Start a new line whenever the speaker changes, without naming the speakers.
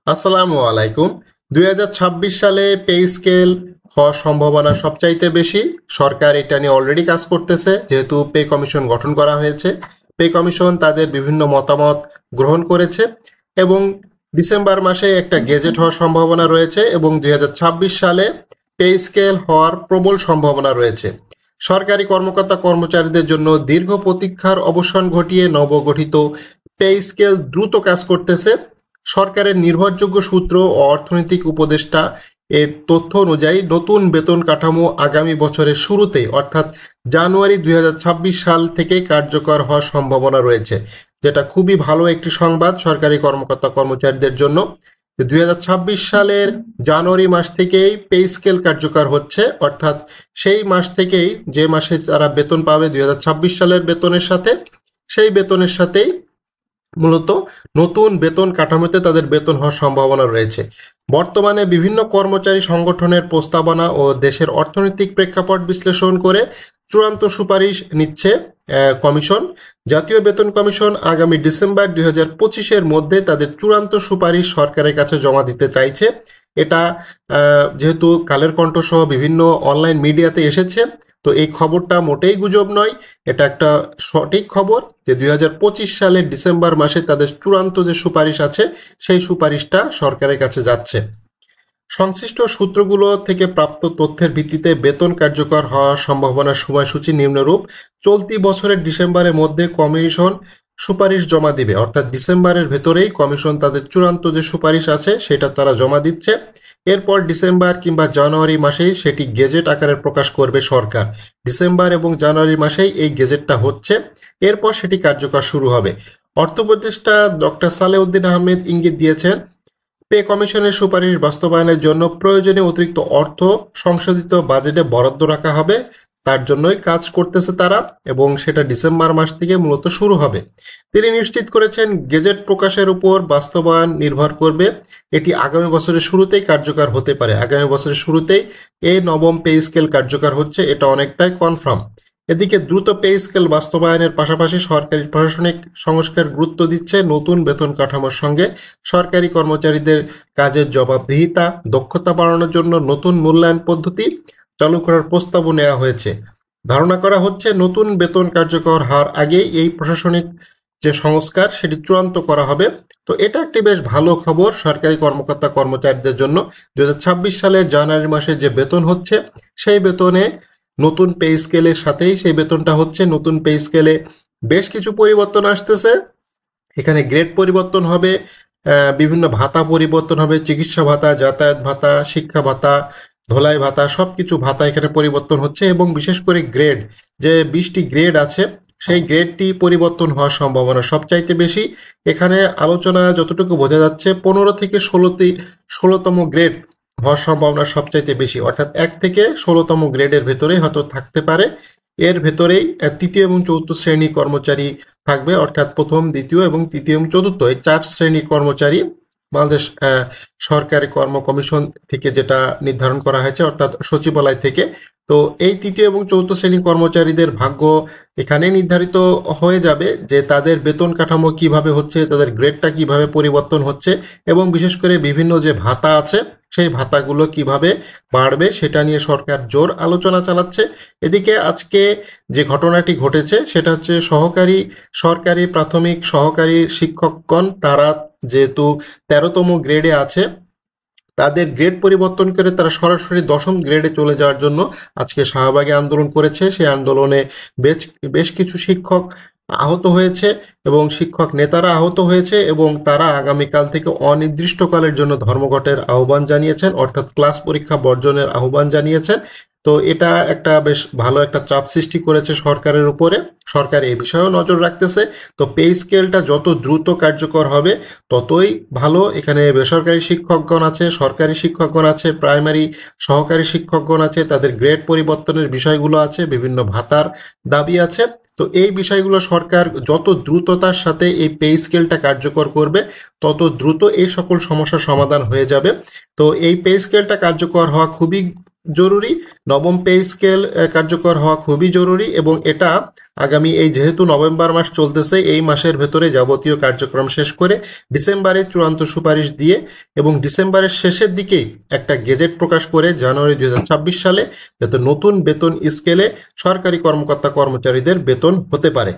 আসসালামু আলাইকুম। ২০২৬ সালে পে স্কেল হওয়ার সম্ভাবনা সবচাইতে বেশি। সরকার এটা নিয়ে অলরেডি কাজ করতেছে, যেহেতু পে কমিশন গঠন করা হয়েছে। পে কমিশন তাদের বিভিন্ন মতামত গ্রহণ করেছে এবং ডিসেম্বর মাসে একটা গেজেট হওয়ার সম্ভাবনা রয়েছে এবং ২০২৬ সালে পে স্কেল হওয়ার প্রবল সম্ভাবনা রয়েছে। সরকারি কর্মকর্তা কর্মচারীদের জন্য দীর্ঘ প্রতীক্ষার অবসান ঘটিয়ে নবগঠিত পে স্কেল দ্রুত কাজ করতেছে। সরকারের নির্ভরযোগ্য সূত্র ও অর্থনৈতিক উপদেষ্টা এর তথ্য অনুযায়ী নতুন বেতন কাঠামো আগামী বছরের শুরুতেই অর্থাৎ জানুয়ারি ২০২৬ সাল থেকে কার্যকর হওয়ার সম্ভাবনা রয়েছে, যেটা খুবই ভালো একটি সংবাদ সরকারি কর্মকর্তা কর্মচারীদের জন্য। ২০২৬ সালের জানুয়ারি মাস থেকেই পে স্কেল কার্যকর হচ্ছে, অর্থাৎ সেই মাস থেকেই, যে মাসে তারা বেতন পাবে ২০২৬ সালের বেতনের সাথে, সেই বেতনের সাথেই মূলত নতুন বেতন কাঠামোতে তাদের বেতন হওয়ার সম্ভাবনা রয়েছে। বর্তমানে বিভিন্ন কর্মচারী সংগঠনের প্রস্তাবনা ও দেশের অর্থনৈতিক প্রেক্ষাপট বিশ্লেষণ করে চূড়ান্ত সুপারিশ নিচ্ছে কমিশন। জাতীয় বেতন কমিশন আগামী ডিসেম্বর ২০২৫-এর মধ্যে তাদের চূড়ান্ত সুপারিশ সরকারের কাছে জমা দিতে চাইছে। এটা যেহেতু কালের কণ্ঠ সহ বিভিন্ন অনলাইন মিডিয়াতে এসেছে, তো এই খবরটা মোটেই গুজব নয়, এটা একটা সঠিক খবর যে ২০২৫ সালের ডিসেম্বর মাসে তাদের চূড়ান্ত যে সুপারিশ আছে সেই সুপারিশটা সরকারের কাছে যাচ্ছে। সংশ্লিষ্ট সূত্রগুলো থেকে প্রাপ্ত তথ্যের ভিত্তিতে বেতন কার্যকর হওয়ার সম্ভাবনার সময়সূচি নিম্নরূপ। চলতি বছরের ডিসেম্বরের মধ্যে কমিশন সুপারিশ জমা দিবে, অর্থাৎ ডিসেম্বরের ভেতরেই কমিশন তাদের চূড়ান্ত যে সুপারিশ আছে সেটা তারা জমা দিচ্ছে। এরপর ডিসেম্বর কিংবা জানুয়ারি মাসেই সেটি গেজেট আকারে প্রকাশ করবে সরকার। ডিসেম্বর এবং জানুয়ারি মাসেই এই গেজেটটা হচ্ছে, এরপর সেটি কার্যকর শুরু হবে। অর্থ উপদেষ্টা ডক্টর সালেউদ্দিন আহমেদ ইঙ্গিত দিয়েছেন, পে কমিশনের সুপারিশ বাস্তবায়নের জন্য প্রয়োজনীয় অতিরিক্ত অর্থ সংশোধিত বাজেটে বরাদ্দ রাখা হবে। তার জন্যই কাজ করতেছে তারা এবং সেটা ডিসেম্বর মাস থেকে মূলত শুরু হবে। তিনি নিশ্চিত করেছেন, গেজেট প্রকাশের উপর বাস্তবায়ন নির্ভর করবে। এটি আগামী বছরের শুরুতেই কার্যকর হতে পারে। আগামী বছরের শুরুতেই এই নবম পে স্কেল কার্যকর হচ্ছে, এটা অনেকটাই কনফার্ম। এদিকে দ্রুত পে স্কেল বাস্তবায়নের পাশাপাশি সরকারি প্রশাসনিক সংস্কার গুরুত্ব দিচ্ছে। নতুন বেতন কাঠামোর সঙ্গে সরকারি কর্মচারীদের কাজের জবাবদিহিতা, দক্ষতা বাড়ানোর জন্য নতুন মূল্যায়ন পদ্ধতি চালু করার প্রস্তাবও নেওয়া হয়েছে। ধারণা করা হচ্ছে নতুন বেতন কার্যকর হওয়ার আগেই এই প্রশাসনিক যে সংস্কার সেটি চূড়ান্ত করা হবে। তো এটা একটি বেশ ভালো খবর সরকারি কর্মকর্তা কর্মচারীদের জন্য। ২০২৬ সালের জানুয়ারি মাসে যে বেতন হচ্ছে সেই বেতনে নতুন পে স্কেলের সাথেই সেই বেতনটা হচ্ছে। নতুন পে স্কেলে বেশ কিছু পরিবর্তন আসতেছে। এখানে গ্রেড পরিবর্তন হবে, বিভিন্ন ভাতা পরিবর্তন হবে, চিকিৎসা ভাতা, যাতায়াত ভাতা, শিক্ষা ভাতা, ধোলাই ভাতা, সবকিছু ভাতা এখানে পরিবর্তন হচ্ছে এবং বিশেষ করে গ্রেড, যে ২০টি গ্রেড আছে সেই গ্রেডটি পরিবর্তন হওয়ার সম্ভাবনা সবচাইতে বেশি। এখানে আলোচনা যতটুকু বোঝা যাচ্ছে ১৫ থেকে ১৬তম গ্রেড হওয়ার সম্ভাবনা সবচাইতে বেশি, অর্থাৎ ১ থেকে ১৬তম গ্রেডের ভেতরেই হয়তো থাকতে পারে। এর ভেতরেই তৃতীয় এবং চতুর্থ শ্রেণী কর্মচারী থাকবে, অর্থাৎ প্রথম, দ্বিতীয় এবং তৃতীয় এবং চতুর্থ এই ৪ শ্রেণীর কর্মচারী বাংলাদেশ সরকারি কর্ম কমিশন থেকে যেটা নির্ধারণ করা হয়েছে, অর্থাৎ সচিবালয় থেকে। তো এই তৃতীয় এবং চতুর্থ শ্রেণী কর্মচারীদের ভাগ্য এখানে নির্ধারিত হয়ে যাবে যে তাদের বেতন কাঠামো কিভাবে হচ্ছে, তাদের গ্রেডটা কিভাবে পরিবর্তন হচ্ছে এবং বিশেষ করে বিভিন্ন যে ভাতা আছে সেই ভাতাগুলো কিভাবে বাড়বে সেটা নিয়ে সরকার জোর আলোচনা চালাচ্ছে। এদিকে আজকে যে ঘটনাটি ঘটেছে সেটা হচ্ছে সরকারি প্রাথমিক সহকারী শিক্ষকগণ তারা যেহেতু ১৩তম গ্রেডে আছে, তাদের গ্রেড পরিবর্তন করে তারা সরাসরি ১০ম গ্রেডে চলে যাওয়ার জন্য আজকে শাহবাগে আন্দোলন করেছে। সেই আন্দোলনে বেশ কিছু শিক্ষক আহত হয়েছে এবং শিক্ষক নেতারা আহত হয়েছে এবং তারা আগামীকাল থেকে অনির্দিষ্টকালের জন্য ধর্মঘটের আহ্বান জানিয়েছেন, অর্থাৎ ক্লাস পরীক্ষা বর্জনের আহ্বান জানিয়েছেন। তো এটা একটা বেশ ভালো একটা চাপ সৃষ্টি করেছে সরকারের উপরে। সরকার এই বিষয়েও নজর রাখতেছে। তো পে স্কেলটা যত দ্রুত কার্যকর হবে ততই ভালো। এখানে বেসরকারি শিক্ষকগণ আছে, সরকারি শিক্ষকগণ আছে, প্রাইমারি সহকারী শিক্ষকগণ আছে, তাদের গ্রেড পরিবর্তনের বিষয়গুলো আছে, বিভিন্ন ভাতার দাবি আছে। তো এই বিষয়গুলো সরকার যত দ্রুততার সাথে এই পে স্কেলটা কার্যকর করবে তত দ্রুত এই সকল সমস্যার সমাধান হয়ে যাবে। তো এই পে স্কেলটা কার্যকর হওয়া খুবই জরুরি। নবম পে স্কেল কার্যকর হওয়া খুবই জরুরি এবং এটা আগামী এই যেহেতু নভেম্বর মাস চলতেছে, এই মাসের ভেতরে যাবতীয় কার্যক্রম শেষ করে ডিসেম্বরে চূড়ান্ত সুপারিশ দিয়ে এবং ডিসেম্বরের শেষের দিকেই একটা গেজেট প্রকাশ করে জানুয়ারি 2026 সালে যাতে নতুন বেতন স্কেলে সরকারি কর্মকর্তা কর্মচারীদের বেতন হতে পারে।